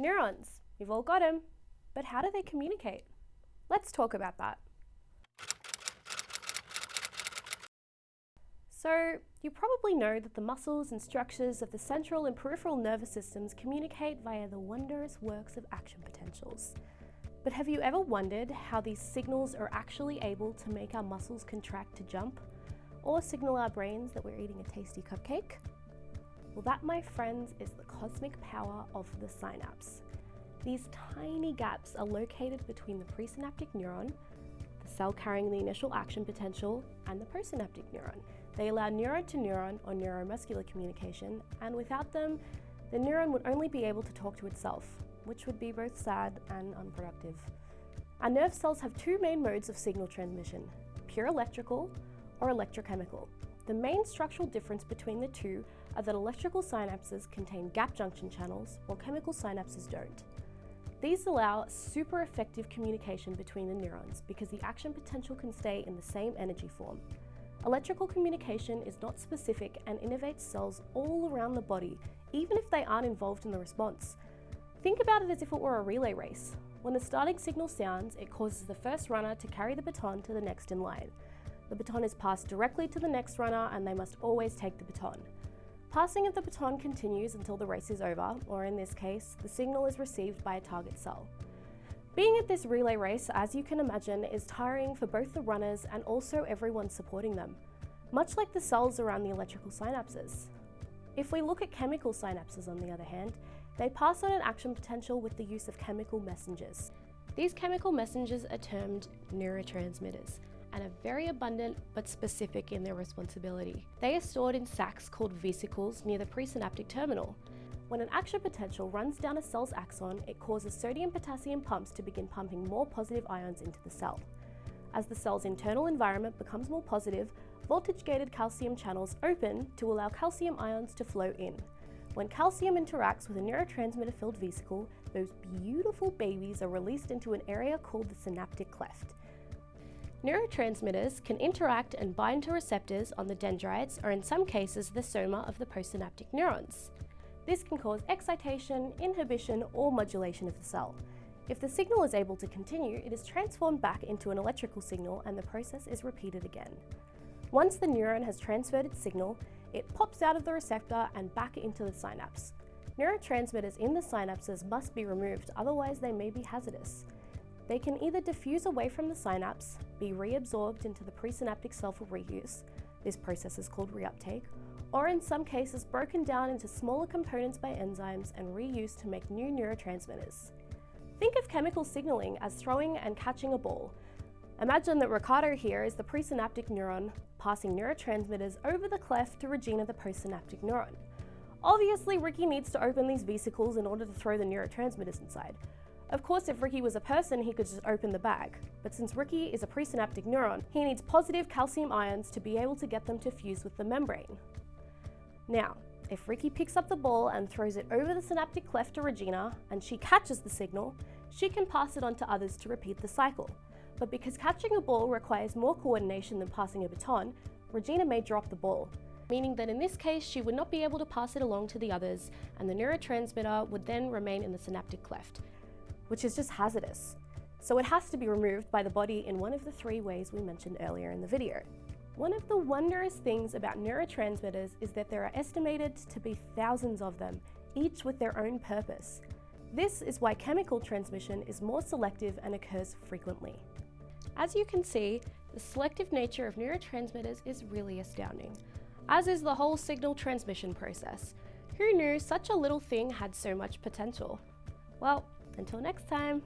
Neurons, you've all got them, but how do they communicate? Let's talk about that. So, you probably know that the muscles and structures of the central and peripheral nervous systems communicate via the wondrous works of action potentials. But have you ever wondered how these signals are actually able to make our muscles contract to jump, or signal our brains that we're eating a tasty cupcake? Well, that, my friends, is the cosmic power of the synapse. These tiny gaps are located between the presynaptic neuron, the cell carrying the initial action potential, and the postsynaptic neuron. They allow neuron to neuron or neuromuscular communication, and without them, the neuron would only be able to talk to itself, which would be both sad and unproductive. Our nerve cells have two main modes of signal transmission, pure electrical or electrochemical. The main structural difference between the two are that electrical synapses contain gap junction channels, while chemical synapses don't. These allow super effective communication between the neurons because the action potential can stay in the same energy form. Electrical communication is not specific and innervates cells all around the body, even if they aren't involved in the response. Think about it as if it were a relay race. When the starting signal sounds, it causes the first runner to carry the baton to the next in line. The baton is passed directly to the next runner and they must always take the baton. Passing of the baton continues until the race is over, or in this case, the signal is received by a target cell. Being at this relay race, as you can imagine, is tiring for both the runners and also everyone supporting them, much like the cells around the electrical synapses. If we look at chemical synapses, on the other hand, they pass on an action potential with the use of chemical messengers. These chemical messengers are termed neurotransmitters and are very abundant but specific in their responsibility. They are stored in sacs called vesicles near the presynaptic terminal. When an action potential runs down a cell's axon, it causes sodium-potassium pumps to begin pumping more positive ions into the cell. As the cell's internal environment becomes more positive, voltage-gated calcium channels open to allow calcium ions to flow in. When calcium interacts with a neurotransmitter-filled vesicle, those beautiful babies are released into an area called the synaptic cleft. Neurotransmitters can interact and bind to receptors on the dendrites, or in some cases the soma of the postsynaptic neurons. This can cause excitation, inhibition, or modulation of the cell. If the signal is able to continue, it is transformed back into an electrical signal and the process is repeated again. Once the neuron has transferred its signal, it pops out of the receptor and back into the synapse. Neurotransmitters in the synapses must be removed, otherwise they may be hazardous. They can either diffuse away from the synapse, be reabsorbed into the presynaptic cell for reuse, this process is called reuptake, or in some cases broken down into smaller components by enzymes and reused to make new neurotransmitters. Think of chemical signaling as throwing and catching a ball. Imagine that Ricardo here is the presynaptic neuron passing neurotransmitters over the cleft to Regina, the postsynaptic neuron. Obviously, Ricky needs to open these vesicles in order to throw the neurotransmitters inside. Of course, if Ricky was a person, he could just open the bag. But since Ricky is a presynaptic neuron, he needs positive calcium ions to be able to get them to fuse with the membrane. Now, if Ricky picks up the ball and throws it over the synaptic cleft to Regina, and she catches the signal, she can pass it on to others to repeat the cycle. But because catching a ball requires more coordination than passing a baton, Regina may drop the ball, meaning that in this case she would not be able to pass it along to the others, and the neurotransmitter would then remain in the synaptic cleft, which is just hazardous. So it has to be removed by the body in one of the three ways we mentioned earlier in the video. One of the wondrous things about neurotransmitters is that there are estimated to be thousands of them, each with their own purpose. This is why chemical transmission is more selective and occurs frequently. As you can see, the selective nature of neurotransmitters is really astounding, as is the whole signal transmission process. Who knew such a little thing had so much potential? Well, until next time.